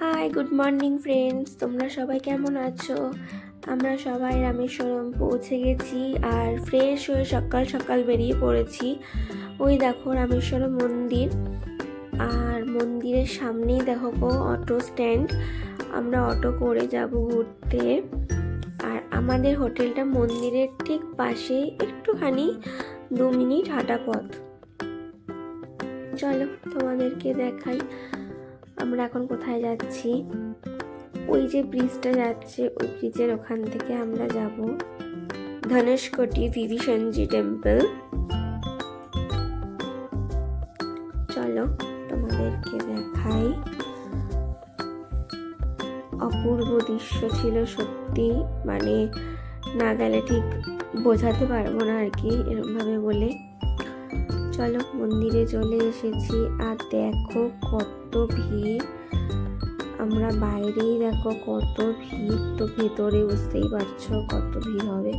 High, good morning friends. তোমরা সবাই কেমন আছো? আমরা সবাই রামেশ্বরম পৌঁছে গেছি আর ফ্রেশ হয়ে সকাল সকাল বেরিয়ে পড়েছি। ওই দেখো রামেশ্বরম মন্দির, আর মন্দিরের সামনেই দেখো অটো স্ট্যান্ড। আমরা অটো করে যাব ঘুরতে। আর আমাদের হোটেলটা মন্দিরের ঠিক পাশেই, একটুখানি 2 মিনিট হাঁটা পথ। চলো তোমাদেরকে দেখাই আমরা এখন কোথায় যাচ্ছি। ওই যে ব্রিজটা যাচ্ছে, ওই ব্রিজের ওখান থেকে আমরা যাব ধনুষকোটি বিবিসঞ্জি টেম্পল। চলো তোমাদেরকে দেখাই। অপূর্ব দৃশ্য ছিল সত্যি, মানে না গেলে ঠিক বোঝাতে পারবো না আর কি, এরকম ভাবে বলে। চলো মন্দিরে চলে এসেছি আর দেখো কত ভিড়। আমরা বাইরেই দেখো কত ভিড়, তো ভেতরে বুঝতেই পারছো কত ভিড় হবে।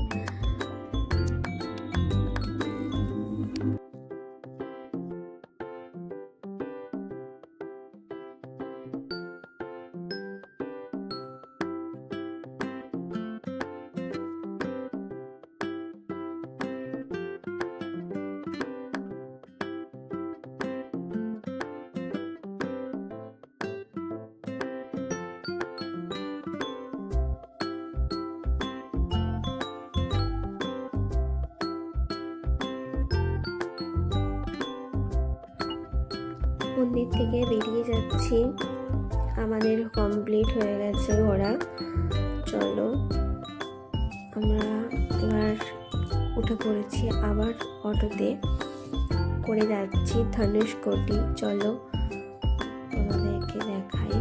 মন্দির থেকে বেরিয়ে যাচ্ছি, আমাদের কমপ্লিট হয়ে গেছে ঘোরা। চলো আমরা এবার উঠে পড়েছি, আবার অটোতে করে যাচ্ছি ধনুষকোটি। চলো তোমাদেরকে দেখাই।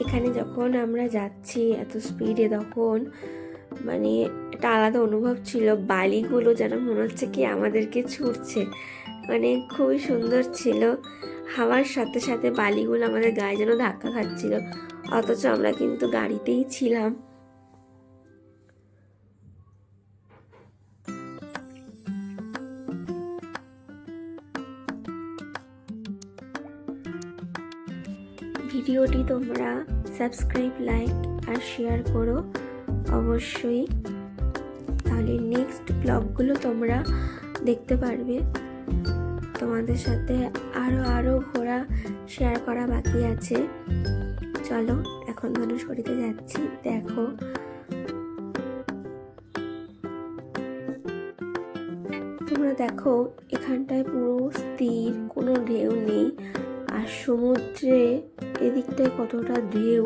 এখানে যখন আমরা যাচ্ছি এত স্পিডে, তখন মানে একটা আলাদা অনুভব ছিল। বালিগুলো যেন মনে হচ্ছে কি আমাদেরকে ছুটছে, মানে খুবই সুন্দর ছিল। হাওয়ার সাথে সাথে বালিগুলো আমাদের গায়ে যেন ধাক্কা খাচ্ছিল, অথচ আমরা কিন্তু গাড়িতেই ছিলাম। ভিডিওটি তোমরা সাবস্ক্রাইব, লাইক আর শেয়ার করো অবশ্যই, তাহলে নেক্সট ব্লগগুলো তোমরা দেখতে পারবে। তোমাদের সাথে আরো ঘোরা শেয়ার করা বাকি আছে। চলো এখন ধনুষকোটিতে যাচ্ছি। দেখো তোমরা দেখো এখানটায় পুরো স্থির, কোনো ঢেউ নেই। আর সমুদ্রে এদিকটায় কতটা ঢেউ,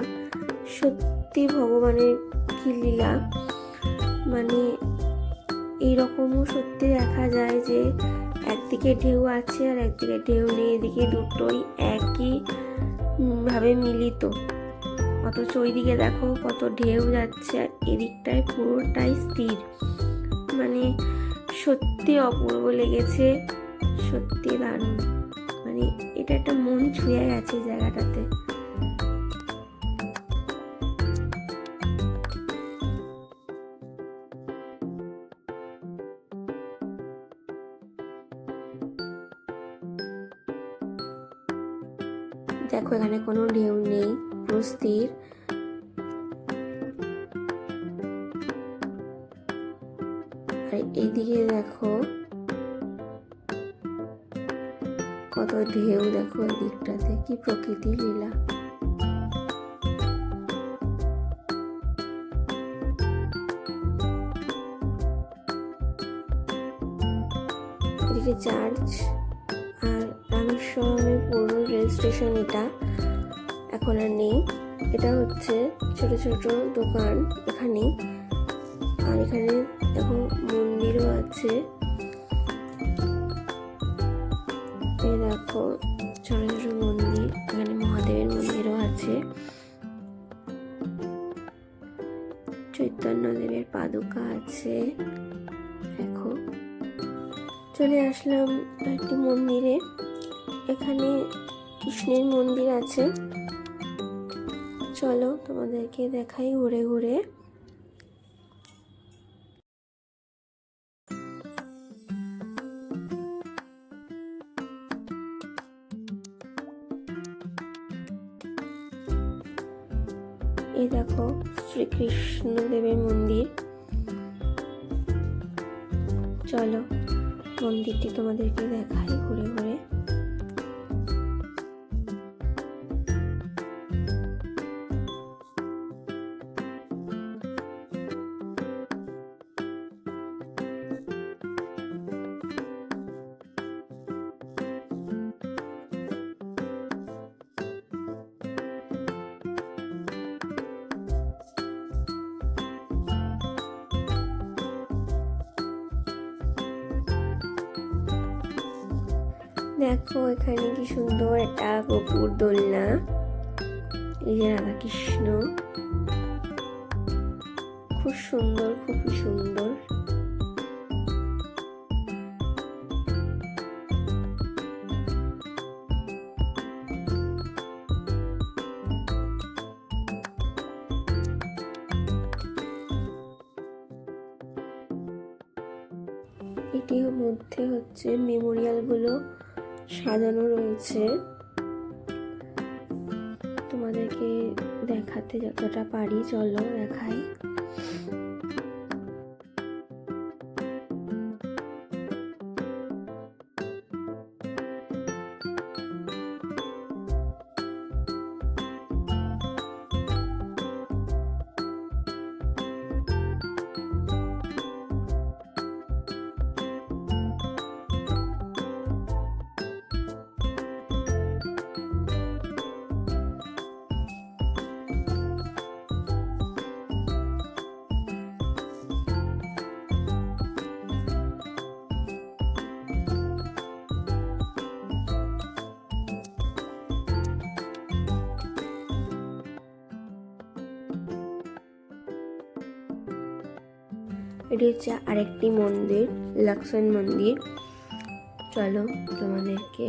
সত্যি ভগবানের কি লীলা। মানে এইরকমও সত্যি দেখা যায় যে একদিকে ঢেউ আছে আর একদিকে ঢেউ নেই, এদিকে দুটোই একই ভাবে মিলিত, অথচ ওইদিকে দেখো কত ঢেউ যাচ্ছে আর এদিকটায় পুরোটাই স্থির। মানে সত্যি অপূর্ব লেগেছে, সত্যি দারুণ। মানে এটা একটা মন ছুঁয়ে গেছে জায়গাটাতে। দেখো এখানে কোনো ঢেউ নেই, পুরো স্থির। আর এইদিকে দেখো কত ঢেউ, দেখো এদিকটাতে কি প্রকৃতি লীলা। এদিকে চার্চ আর রামেশ্বরমের পুরনো রেল স্টেশন, এটা এখন আর নেই। এটা হচ্ছে ছোট ছোট দোকান এখানে। আর এখানে দেখো মন্দিরও আছে, এই দেখো ছোট ছোট মন্দির। এখানে মহাদেবের মন্দিরও আছে, চৈতন্যদেবের পাদুকা আছে। দেখো চলে আসলাম একটি মন্দিরে, এখানে কৃষ্ণের মন্দির আছে। চলো তোমাদেরকে দেখাই ঘুরে ঘুরে। এই দেখো শ্রীকৃষ্ণ দেবের মন্দির। চলো মন্দিরটি তোমাদেরকে দেখাই ঘুরে ঘুরে। দেখো এখানে কি সুন্দর একটা গোপুর দোলনা, এই যে রাধাকৃষ্ণ, খুব সুন্দর, খুবই সুন্দর। এটির মধ্যে হচ্ছে মেমোরিয়াল গুলো সাজানো রয়েছে, তোমাদেরকে দেখাতে যতটা পারি চলো দেখাই। এটি হচ্ছে আরেকটি মন্দির, লক্ষ্মণ মন্দির। চলো তোমাদেরকে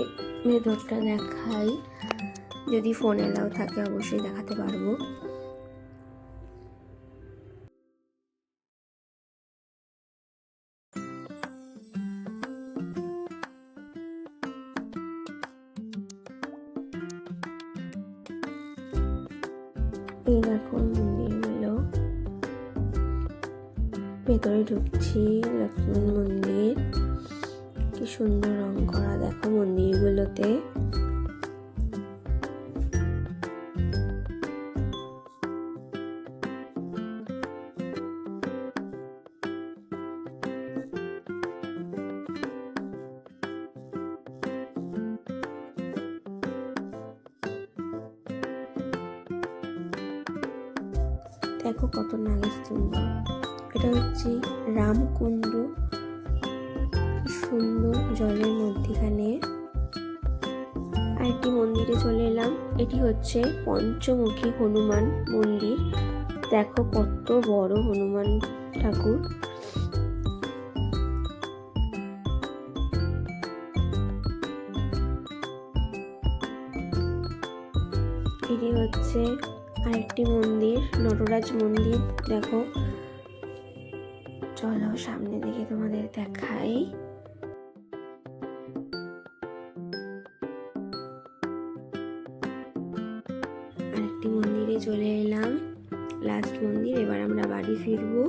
ভেতরটা দেখাই, যদি ফোন এলাও থাকে অবশ্যই দেখাতে পারবো। এই দেখো মন্দিরগুলো, ভেতরে ঢুকছি। লক্ষ্মণ মন্দির, কি সুন্দর রং করা দেখো মন্দিরগুলোতে। দেখো কত নাগস্তম্ভ। এটা হচ্ছে রামকুণ্ড, সুন্দর জলের মধ্যখানে। আরেকটি মন্দিরে চলে এলাম, এটি হচ্ছে পঞ্চমুখী হনুমান মন্দির। দেখো কত বড় হনুমান ঠাকুর। এটি হচ্ছে আরেকটি মন্দির, নটরাজ মন্দির। দেখো চলো সামনে দিকে তোমাদের দেখাই। আরেকটি মন্দিরে চলে এলাম, লাস্ট মন্দির। এবার আমরা বাড়ি ফিরবো।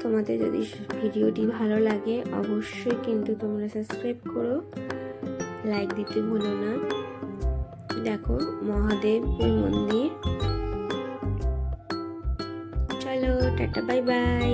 তোমাদের যদি ভিডিওটি ভালো লাগে অবশ্যই কিন্তু তোমরা সাবস্ক্রাইব করো, লাইক দিতে ভুলো না। দেখো মহাদেবের মন্দির। চলো টাটা, বাই বাই।